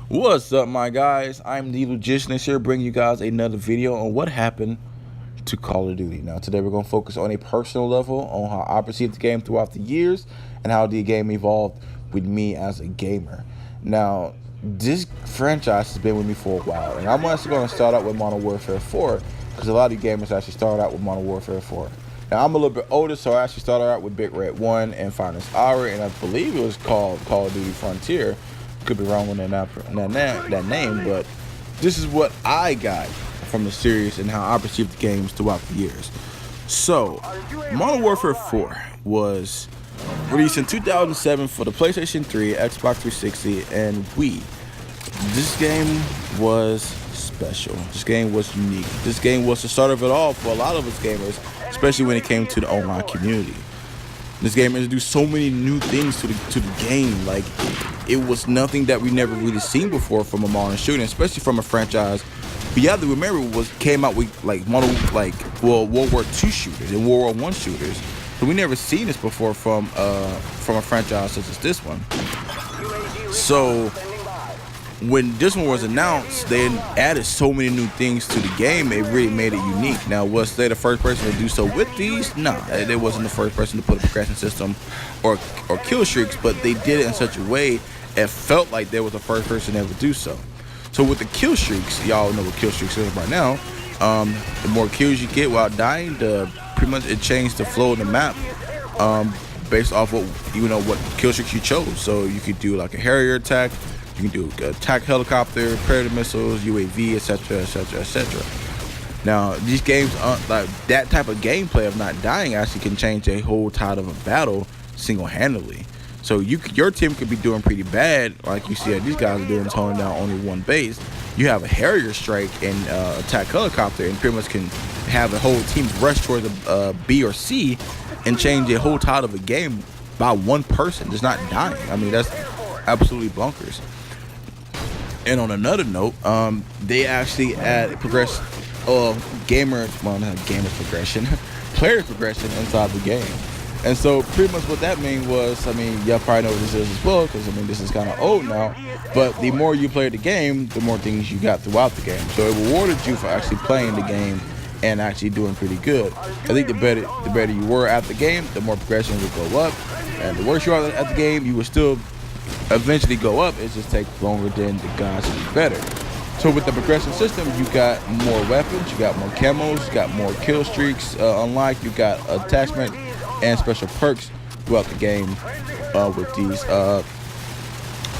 What's up, my guys? I'm the Logicianist here, bringing you guys another video on what happened to Call of Duty. Now, today we're going to focus on a personal level on how I perceived the game throughout the years and how the game evolved with me as a gamer. Now, this franchise has been with me for a while, and I'm actually going to start out with Modern Warfare 4 because a lot of you gamers actually started out with Modern Warfare 4. Now, I'm a little bit older, so I actually started out with Big Red 1 and Finest Hour, and I believe it was called Call of Duty Frontier. Could be wrong on that name, but this is what I got from the series and how I perceived the games throughout the years. So, Modern Warfare 4 was released in 2007 for the PlayStation 3, Xbox 360, and Wii. This game was special. This game was unique. This game was the start of it all for a lot of us gamers, especially when it came to the online community. This game introduced so many new things to the game. Like, it was nothing that we never really seen before from a modern shooting, especially from a franchise. But you have to remember, came out with World War II shooters and World War I shooters. So we never seen this before from a franchise such as this one. So when this one was announced, they added so many new things to the game. It really made it unique. Now, was they the first person to do so with these? Nah, they wasn't the first person to put a progression system or kill streaks, but they did it in such a way it felt like they was the first person to ever do so. So with the kill streaks, y'all know what kill streaks is right now. The more kills you get while dying, pretty much it changed the flow of the map based off what kill streaks you chose. So you could do like a Harrier attack. You can do attack helicopter, predator missiles, UAV, etc., etc., etc. Now, these games, like that type of gameplay of not dying, actually can change a whole tide of a battle single-handedly. So your team could be doing pretty bad, like you see these guys are doing, toning down only one base. You have a Harrier strike and attack helicopter, and pretty much can have a whole team rush towards a B or C and change a whole tide of a game by one person just not dying. I mean, that's absolutely bonkers. And on another note, they actually add players progression inside the game. And so pretty much what that means was, I mean, y'all probably know what this is as well, because I mean, this is kind of old now, but the more you play the game, the more things you got throughout the game. So it rewarded you for actually playing the game and actually doing pretty good. I think the better you were at the game, the more progression would go up, and the worse you are at the game, you would still eventually go up. It just takes longer than the guys to be better. So with the progression system, you got more weapons, you got more camos, you got more kill streaks unlocked, you got attachment and special perks throughout the game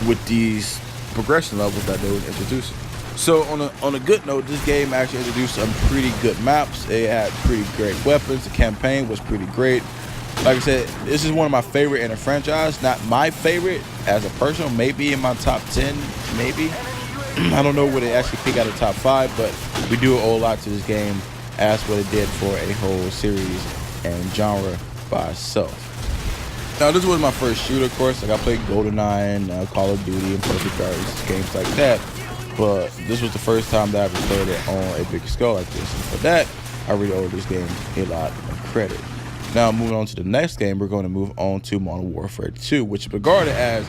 with these progression levels that they were introducing. So on a good note, this game actually introduced some pretty good maps. It had pretty great weapons. The campaign was pretty great. Like I said, this is one of my favorite in a franchise. Not my favorite as a personal, maybe in my top 10, maybe. I don't know what it actually pick out of top 5, but we do owe a lot to this game as what it did for a whole series and genre by itself. Now, this was my first shooter, of course. Like, I played GoldenEye, Call of Duty, and Perfect Dark, games like that. But this was the first time that I ever played it on a big scale like this. And for that, I really owe this game a lot of credit. Now, moving on to the next game, we're going to move on to Modern Warfare 2, which is regarded as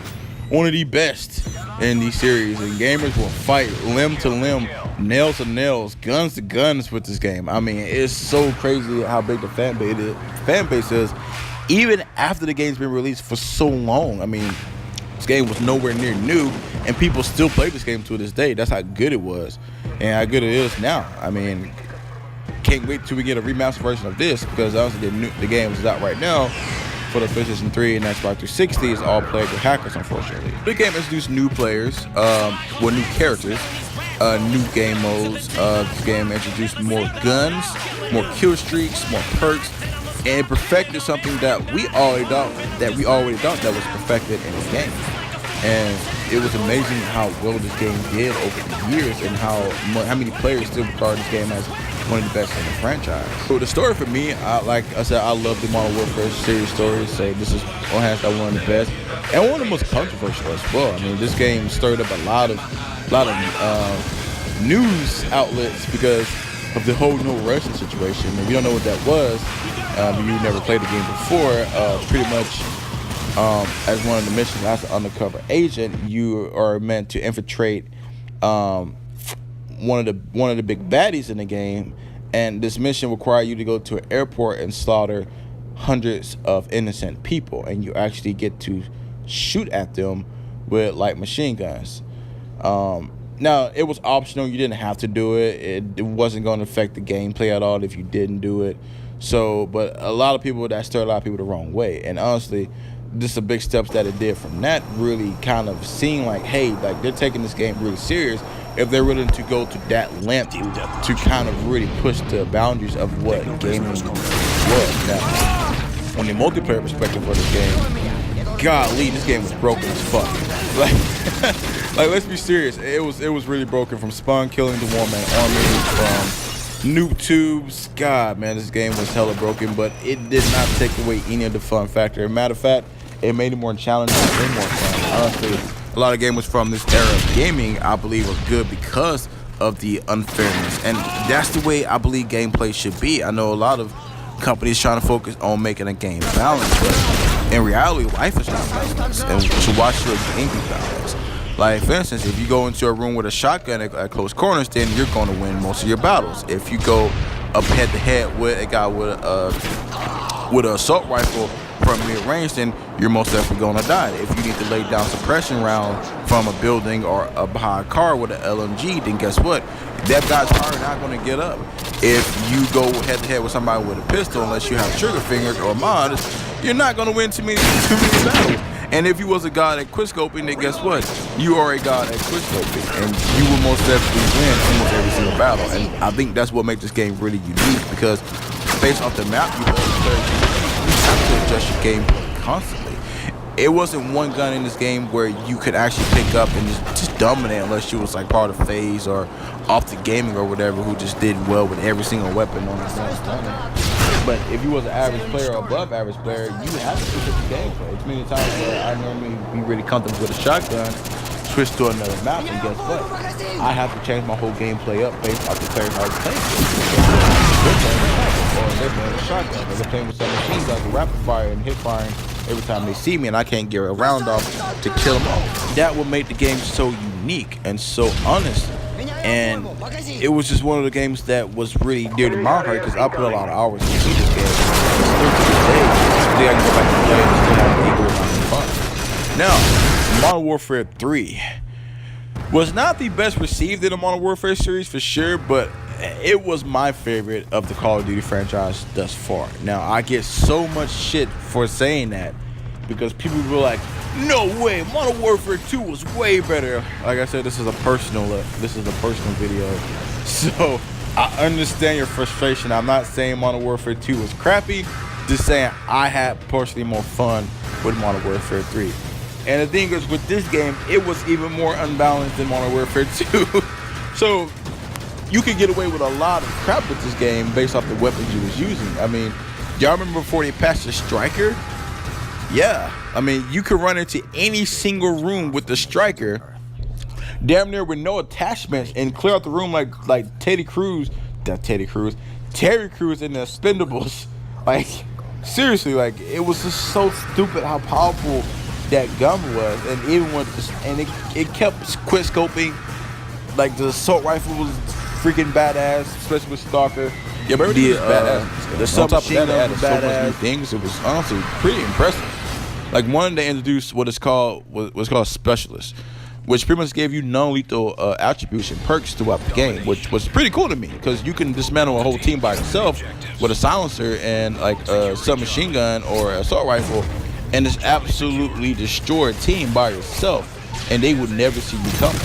one of the best in the series. And gamers will fight limb to limb, nails to nails, guns to guns with this game. I mean, it's so crazy how big the fan base is, even after the game's been released for so long. I mean, this game was nowhere near new, and people still play this game to this day. That's how good it was and how good it is now. I mean, can't wait till we get a remastered version of this, because honestly the game is out right now for the PlayStation 3 and Xbox 360. It's all played with hackers, unfortunately. The game introduced new players, new characters, new game modes. This game introduced more guns, more kill streaks, more perks, and it perfected something that we already thought that was perfected in the game. And it was amazing how well this game did over the years, and how many players still regard this game as one of the best in the franchise. So the story for me, like I said, I love the Modern Warfare series stories. So this is on hands down one of the best, and one of the most controversial as well. I mean, this game stirred up a lot of news outlets because of the whole no Russian situation. If you don't know what that was, you never played the game before, pretty much as one of the missions as an undercover agent, you are meant to infiltrate one of the big baddies in the game, and this mission requires you to go to an airport and slaughter hundreds of innocent people, and you actually get to shoot at them with light machine guns. Now, it was optional. You didn't have to do it. It wasn't going to affect the gameplay at all if you didn't do it. So, but a lot of people, that stirred a lot of people the wrong way. And honestly, just the big steps that it did from that really kind of seemed like, hey, like they're taking this game really serious if they're willing to go to that length to kind of really push the boundaries of what gaming was. Now, on the multiplayer perspective for this game, golly, this game was broken as fuck. Like let's be serious. It was really broken, from spawn killing the one-man army, from noob tubes. God, man, this game was hella broken, but it did not take away any of the fun factor. Matter of fact, it made it more challenging and more fun. Honestly, a lot of games from this era of gaming, I believe, are good because of the unfairness, and that's the way I believe gameplay should be. I know a lot of companies trying to focus on making a game balanced, but in reality, life is not balanced, and to watch your game be balanced. Like, for instance, if you go into a room with a shotgun at close corners, then you're going to win most of your battles. If you go up head-to-head with a guy with an assault rifle from mid-range, then you're most definitely going to die. If you need to lay down suppression round from a building or behind a car with an LMG, then guess what? That guy's probably not going to get up. If you go head-to-head with somebody with a pistol, unless you have trigger fingers or mods, you're not going to win too many battles. And if you was a god at quickscoping, then guess what? You are a god at quickscoping, and you will most definitely win almost every single battle. And I think that's what makes this game really unique, because based off the map, you have to adjust your gameplay constantly. It wasn't one gun in this game where you could actually pick up and just dominate, unless you was like part of FaZe or Off the Gaming or whatever, who just did well with every single weapon on the gun. But if you was an average player or above average player, you have to switch up the gameplay. It's many times where I normally be really comfortable with a shotgun, switch to another map, and guess what? I have to change my whole gameplay up based off the players I was playing with. They're playing with rifle, or they're playing with shotgun, or they're playing with some machine guns with rapid fire and hip firing every time they see me, and I can't get a round off to kill them all. That would make the game so unique and so honest. And it was just one of the games that was really dear to my heart, because I put a lot of hours into this game. Still to this day, I can go back and play it and still have equal amount of fun. Now, Modern Warfare 3 was not the best received in the Modern Warfare series for sure, but it was my favorite of the Call of Duty franchise thus far. Now, I get so much shit for saying that, because people were like, no way, Modern Warfare 2 was way better. Like I said, this is a personal video, so I understand your frustration. I'm not saying Modern Warfare 2 was crappy, just saying I had personally more fun with Modern Warfare 3. And the thing is, with this game, it was even more unbalanced than Modern Warfare 2. So you could get away with a lot of crap with this game based off the weapons you was using. I mean, y'all remember before they patched the Striker? Yeah, I mean, you could run into any single room with the Striker, damn near with no attachments, and clear out the room like Terry Crews in the Expendables. Like, seriously, like, it was just so stupid how powerful that gun was. And even with this, and it kept quick scoping. Like, the assault rifle was freaking badass, especially with Stalker. Yeah, but everything was badass. The submachine gun was badass. So much new things. It was honestly pretty impressive. Like, one, they introduced what's called Specialist, which pretty much gave you non-lethal attributes and perks throughout the game, which was pretty cool to me, because you can dismantle a whole team by yourself with a silencer and like a submachine gun or assault rifle, and just absolutely destroy a team by yourself, and they would never see you coming.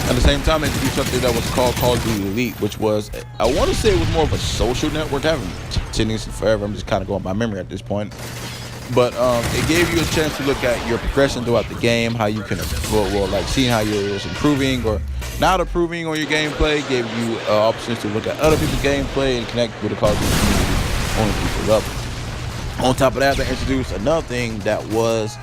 At the same time, they introduced something that was called Call of Duty Elite, which was, I want to say it was more of a social network. I haven't seen this in forever. I'm just kind of going by memory at this point. But it gave you a chance to look at your progression throughout the game, how you can, like seeing how you're improving or not improving on your gameplay. Gave you options to look at other people's gameplay and connect with the Call of Duty community on a deeper level. On top of that, they introduced another thing that was,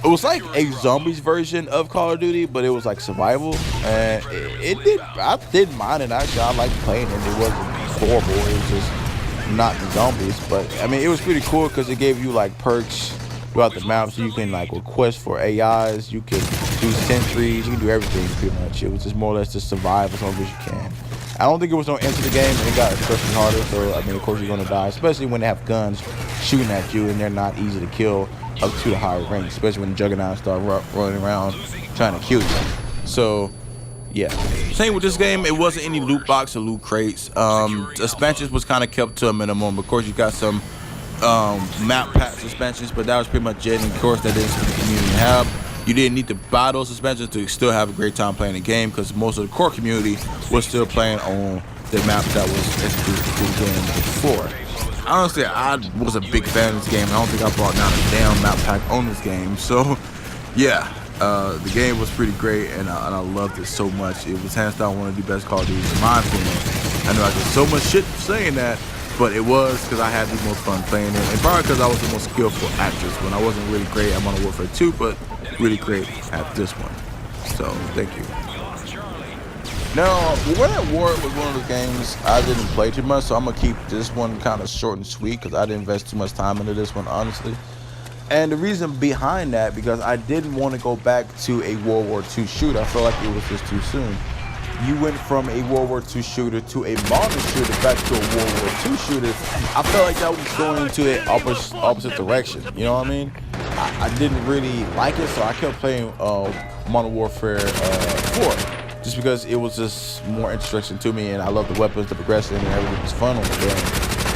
it was like a zombies version of Call of Duty, but it was like survival, and I didn't mind it. Actually, I liked playing it. It wasn't horrible. It was just not the zombies, but I mean, it was pretty cool because it gave you like perks throughout the map. So you can like request for AIs, you can do sentries, you can do everything pretty much. It was just more or less just survive as long as you can. I don't think it was no end to the game, and it got especially harder. So I mean, of course you're gonna die, especially when they have guns shooting at you and they're not easy to kill up to the higher rank, especially when the Juggernauts start running around trying to kill you. So yeah, same with this game. It wasn't any loot box or loot crates. Expansions was kind of kept to a minimum. Of course, you got some map pack suspensions, but that was pretty much it. And of course, that is for the community to have. You didn't need to buy those suspensions to still have a great time playing the game, because most of the core community was still playing on the maps that was introduced to the game before. Honestly, I was a big fan of this game. I don't think I brought down a damn map pack on this game. So yeah. The game was pretty great, and I loved it so much. It was hands down one of the best Call of Duty in my opinion. I know I get so much shit for saying that, but it was because I had the most fun playing it, and probably because I was the most skillful actress when I wasn't really great at Modern Warfare 2, but really great at this one. So thank you. Now, War at War was one of those games I didn't play too much, so I'm gonna keep this one kind of short and sweet because I didn't invest too much time into this one, honestly. And the reason behind that, because I didn't want to go back to a World War II shooter. I felt like it was just too soon. You went from a World War II shooter to a modern shooter back to a World War II shooter. I felt like that was going into an opposite direction. You know what I mean? I didn't really like it, so I kept playing Modern Warfare 4 just because it was just more interesting to me, and I love the weapons, the progression, and everything was fun on the game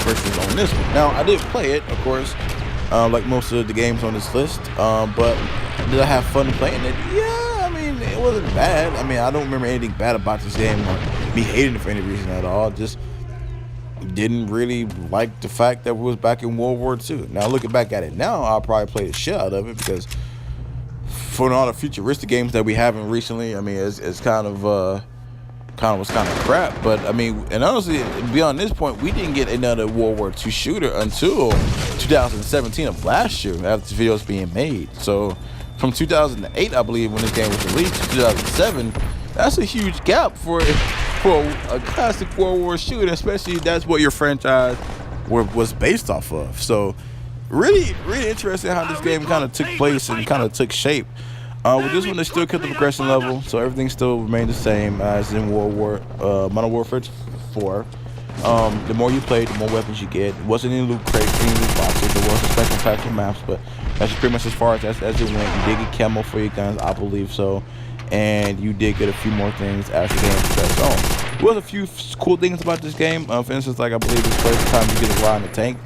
versus on this one. Now, I did play it, of course. Like most of the games on this list, but did I have fun playing it? Yeah, I mean, it wasn't bad. I mean, I don't remember anything bad about this game or me hating it for any reason at all. Just didn't really like the fact that we was back in World War II. Now, looking back at it now, I'll probably play the shit out of it, because for all the futuristic games that we haven't recently, I mean, it's kind of crap. But I mean, and honestly, beyond this point, we didn't get another World War II shooter until 2017 of last year, after the video was being made. So from 2008, I believe, when this game was released, to 2007, that's a huge gap for a classic World War shooter, especially if that's what your franchise was based off of. So really interesting how this game kind of took place and kind of took shape. With this one, they still kept the progression level, so everything still remained the same as in Modern Warfare 4. The more you play, the more weapons you get. It wasn't any loot crates, any loot boxes. There was a special pack for maps, but that's pretty much as far as it went. You did get camo for your guns, I believe so, and you did get a few more things as the game progressed on. There was a few cool things about this game. For instance, like I believe the first time you get to ride in a tank,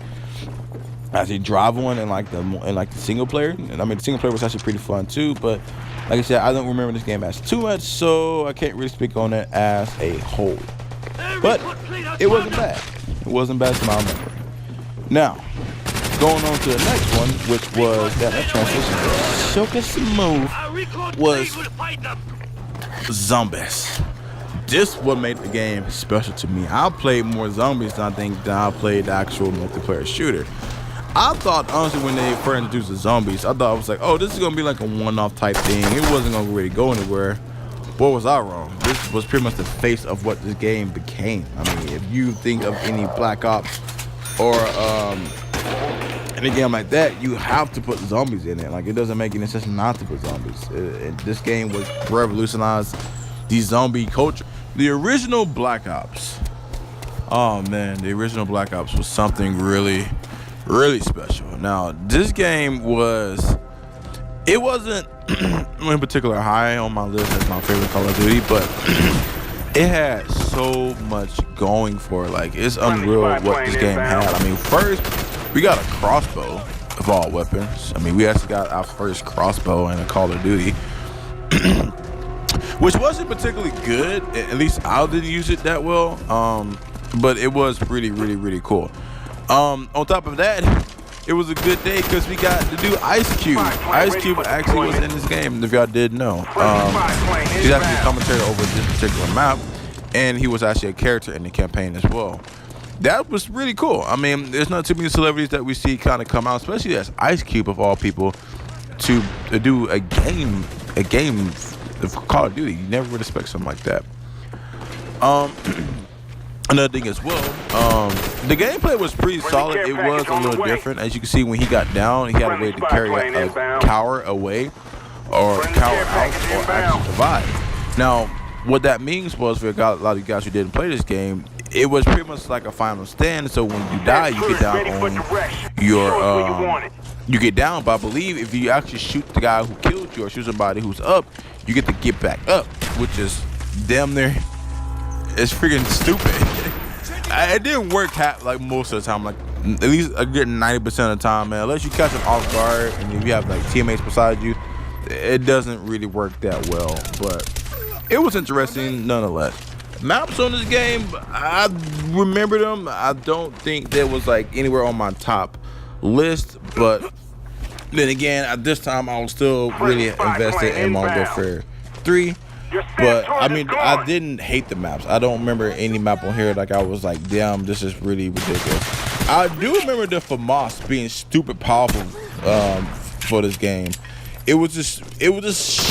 actually drive one in like the single player, and I mean the single player was actually pretty fun too. But like I said, I don't remember this game as too much, so I can't really speak on it as a whole. But it wasn't bad. It wasn't bad to my memory. Now, going on to the next one, which was that transition was so smooth, was zombies. This what made the game special to me. I played more zombies than I played the actual multiplayer shooter. I thought, honestly, when they first introduced the zombies, I thought I was like, oh, this is gonna be like a one-off type thing. It wasn't gonna really go anywhere. Boy, was I wrong. This was pretty much the face of what this game became. I mean, if you think of any Black Ops or any game like that, you have to put zombies in it. Like, it doesn't make any sense not to put zombies. This game was revolutionized the zombie culture. The original Black Ops. Oh man, the original Black Ops was something really special. Now, this game wasn't in particular high on my list as my favorite Call of Duty, but it had so much going for it. Like, it's unreal what this game had. I mean, first we got a crossbow of all weapons. I mean, we actually got our first crossbow in a Call of Duty, which wasn't particularly good. At least I didn't use it that well, but it was really cool. On top of that, it was a good day because we got to do Ice Cube. Ice Cube actually was in this game, if y'all didn't know. He's actually a commentator over this particular map, and he was actually a character in the campaign as well. That was really cool. I mean, there's not too many celebrities that we see kind of come out, especially as Ice Cube of all people, to do a game of Call of Duty. You never would expect something like that. Another thing as well, the gameplay was pretty solid. It was a little different. As you can see, when he got down, he had a way to carry a cower away or cower out or actually survive. Now, what that means was for a lot of you guys who didn't play this game, it was pretty much like a final stand. So when you die, you get down on your you get down. But I believe if you actually shoot the guy who killed you or shoot somebody who's up, you get to get back up, which is damn near, it's freaking stupid. It didn't work like most of the time, like at least a good 90% of the time, man. Unless you catch them off guard and if you have like teammates beside you, it doesn't really work that well. But it was interesting nonetheless. Maps on this game, I remember them. I don't think there was like anywhere on my top list, but then again, at this time I was still really invested in Modern Warfare 3. But I mean, I didn't hate the maps. I don't remember any map on here like I was like, damn, this is really ridiculous. I do remember the FAMAS being stupid powerful for this game. It was just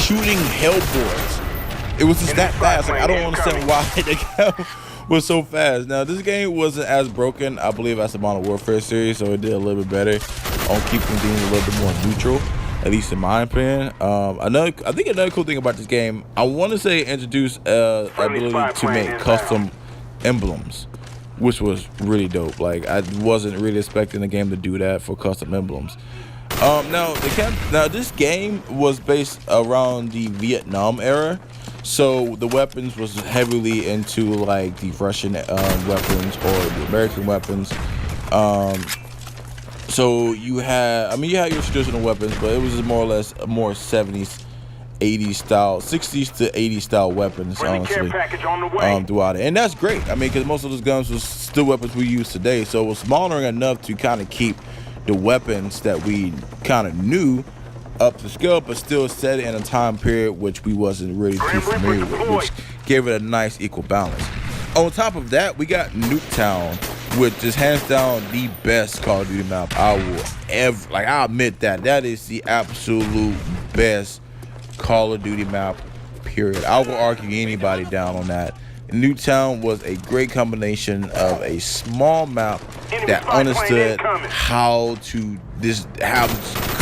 shooting hellboys. It was just that fast. Like, I don't understand why the game was so fast. Now this game wasn't as broken, I believe, as the Modern Warfare series, so it did a little bit better on keeping things a little bit more neutral, at least in my opinion. I think another cool thing about this game, I want to say introduced ability to make custom emblems, which was really dope. Like, I wasn't really expecting the game to do that for custom emblems. Now this game was based around the Vietnam era, so the weapons was heavily into like the Russian weapons or the American weapons. So you had your traditional weapons, but it was more or less more 70s, 80s style, 60s to 80s style weapons, honestly, throughout it. And that's great. I mean, because most of those guns was still weapons we use today, so it was smaller enough to kind of keep the weapons that we kind of knew up to scale, but still set it in a time period which we wasn't really too familiar with, which gave it a nice equal balance. On top of that, we got Nuketown, which is hands down the best Call of Duty map I will ever, like, I admit that is the absolute best Call of Duty map, period. I will argue anybody down on that. Nuketown was a great combination of a small map that understood how to have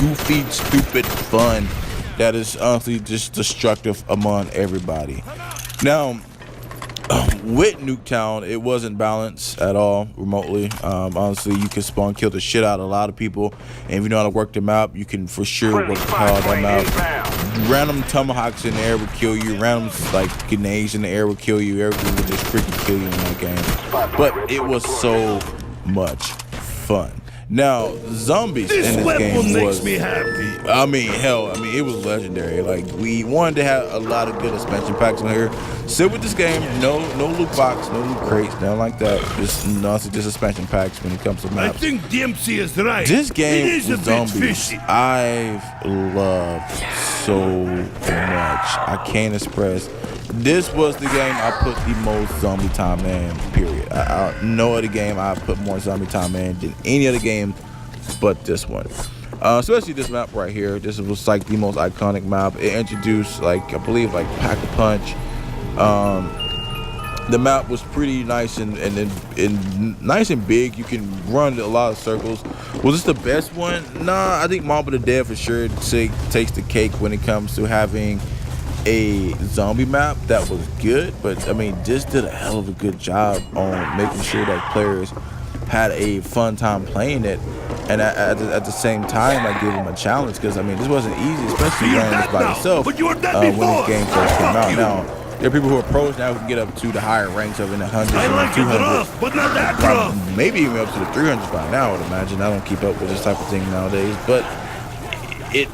goofy, stupid fun that is honestly just destructive among everybody. Now, with Nuketown, it wasn't balanced at all remotely. Honestly, you can spawn kill the shit out of a lot of people, and if you know how to work the map, you can for sure work the hell out of that map. Random tomahawks in the air would kill you, random like grenades in the air would kill you, everything would just freaking kill you in that game. But it was so much fun. Now, zombies in this game was, I mean, hell, it was legendary. Like, we wanted to have a lot of good expansion packs on here. So with this game, no loot box, no loot crates, nothing like that. Just expansion packs when it comes to maps. I think DMC is right. This game with zombies, I've loved so much. I can't express. This was the game I put the most zombie time in, period. No other game I put more zombie time in than any other game but this one. Especially this map right here. This was like the most iconic map. It introduced, like, I believe, like Pack-a-Punch. The map was pretty nice and nice and big. You can run a lot of circles. Was this the best one? Nah, I think Mob of the Dead for sure takes the cake when it comes to having a zombie map that was good. But I mean, this did a hell of a good job on making sure that players had a fun time playing it, and at the same time, I give them a challenge, because I mean, this wasn't easy, especially running this by yourself when this game first came out. Now, there are people who are pros now who can get up to the higher ranks of in the hundreds and the 200s, but not that rough. Maybe even up to the 300s by now, I would imagine. I don't keep up with this type of thing nowadays, but it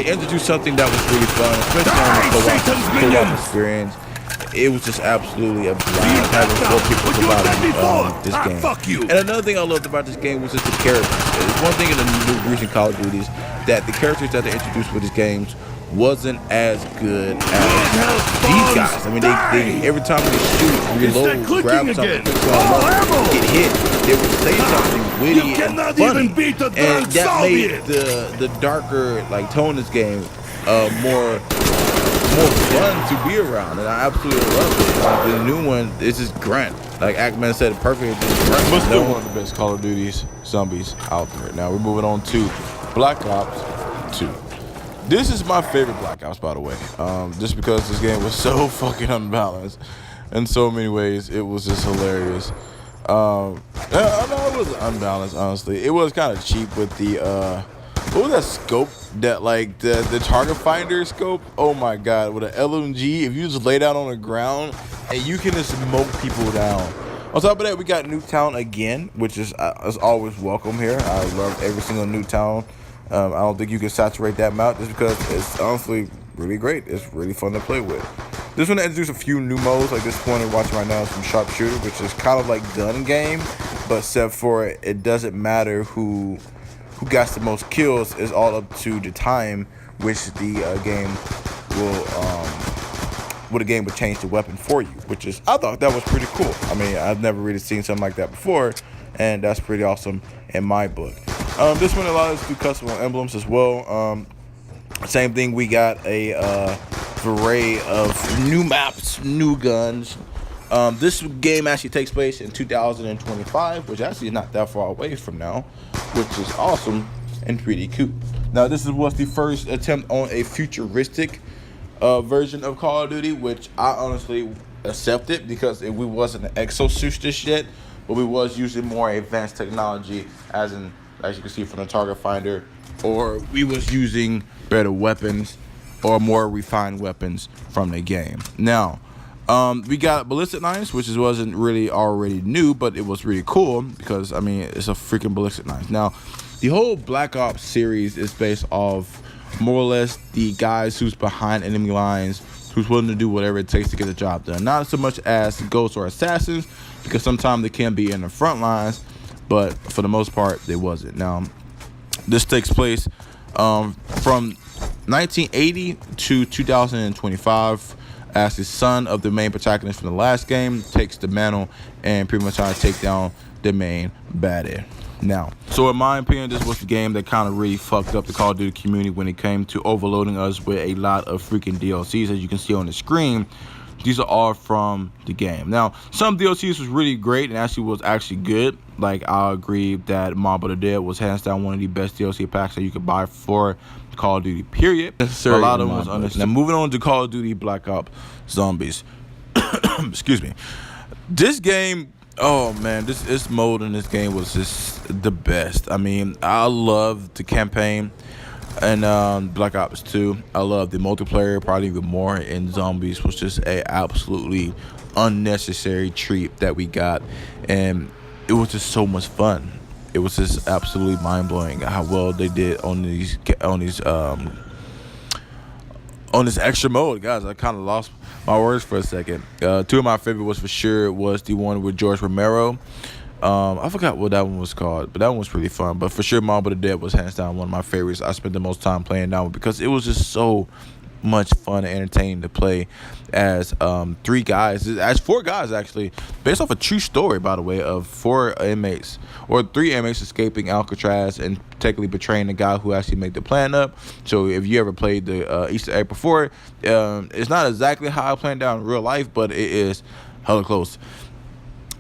introduced something that was really fun, especially on the co-op experience. It was just absolutely a blast having 4 people surviving this game. And another thing I loved about this game was just the characters. It's one thing in the new recent Call of Duties that the characters that they introduced with these games wasn't as good as these guys. I mean, they every time they shoot, reload, grab something, get hit, they would say something witty and funny, and that made the darker, like, tone of this game more fun to be around, and I absolutely love it. The new one is just grunt. Like Ackman said it perfectly, but still one of the best Call of Duty's zombies out there. Now we're moving on to Black Ops 2. This is my favorite Black Ops, by the way. Just because this game was so fucking unbalanced in so many ways. It was just hilarious. No, it was unbalanced, honestly. It was kind of cheap with the what was that scope, that like the target finder scope? Oh my god, with an LMG, if you just lay down on the ground and you can just smoke people down. On top of that, we got Nuketown again, which is always welcome here. I love every single Nuketown. I don't think you can saturate that map just because it's honestly really great. It's really fun to play with. This one introduced a few new modes. Like this one we're watching right now is from Sharpshooter, which is kind of like gun game, but except for it doesn't matter who got the most kills. Is all up to the time which the game will change the weapon for you, which is, I thought that was pretty cool. I mean, I've never really seen something like that before, and that's pretty awesome in my book. This one allows us to do custom emblems as well. Same thing, we got a array of new maps, new guns. This game actually takes place in 2025, which actually is not that far away from now, which is awesome and pretty cool. Now, this was the first attempt on a futuristic version of Call of Duty, which I honestly accepted because we wasn't an exosuit just yet, but we was using more advanced technology, as you can see from the target finder, or we was using better weapons or more refined weapons from the game. Now, we got ballistic knives, which wasn't really already new, but it was really cool because, I mean, it's a freaking ballistic knife. Now, the whole Black Ops series is based off more or less the guys who's behind enemy lines, who's willing to do whatever it takes to get the job done. Not so much as ghosts or assassins, because sometimes they can be in the front lines, but for the most part, they wasn't. Now, this takes place from 1980 to 2025, as the son of the main protagonist from the last game takes the mantle and pretty much trying to take down the main baddie. Now, so in my opinion, this was the game that kind of really fucked up the Call of Duty community when it came to overloading us with a lot of freaking DLCs. As you can see on the screen, these are all from the game. Now, some DLCs was really great and was actually good. Like, I agree that Mob of the Dead was hands down one of the best DLC packs that you could buy for Call of Duty, period. A lot of them was understood. Now, moving on to Call of Duty Black Ops Zombies. Excuse me. This game, oh man, this mode in this game was just the best. I mean, I love the campaign and Black Ops 2. I love the multiplayer probably even more, and Zombies was just a absolutely unnecessary treat that we got, and it was just so much fun. It was just absolutely mind-blowing how well they did on this extra mode, guys. I kind of lost my words for a second. Two of my favorite was for sure was the one with George Romero. I forgot what that one was called, but that one was pretty fun. But for sure, Mob of the Dead was hands down one of my favorites. I spent the most time playing that one because it was just so much fun and entertaining to play as four guys actually, based off a true story, by the way, of three inmates escaping Alcatraz and technically betraying the guy who actually made the plan up. So if you ever played the Easter egg before, it's not exactly how I planned out in real life, but it is hella close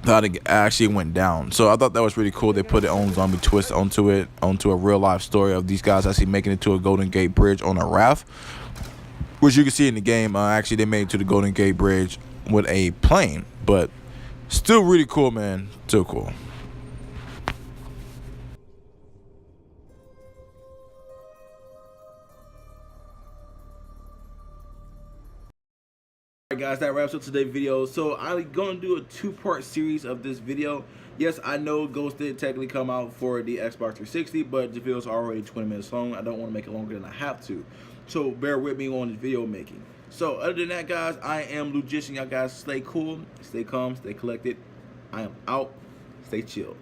how it actually went down. So I thought that was really cool. They put their own zombie twist onto a real life story of these guys actually making it to a Golden Gate Bridge on a raft, which you can see in the game. Actually, they made it to the Golden Gate Bridge with a plane, but still really cool, man. Still cool. Alright guys, that wraps up today's video. So I'm gonna do a two-part series of this video. Yes, I know Ghost did technically come out for the Xbox 360, but the video is already 20 minutes long. I don't want to make it longer than I have to, so bear with me on the video making. So other than that, guys, I am Lugician. Y'all guys stay cool, stay calm, stay collected. I am out. Stay chill.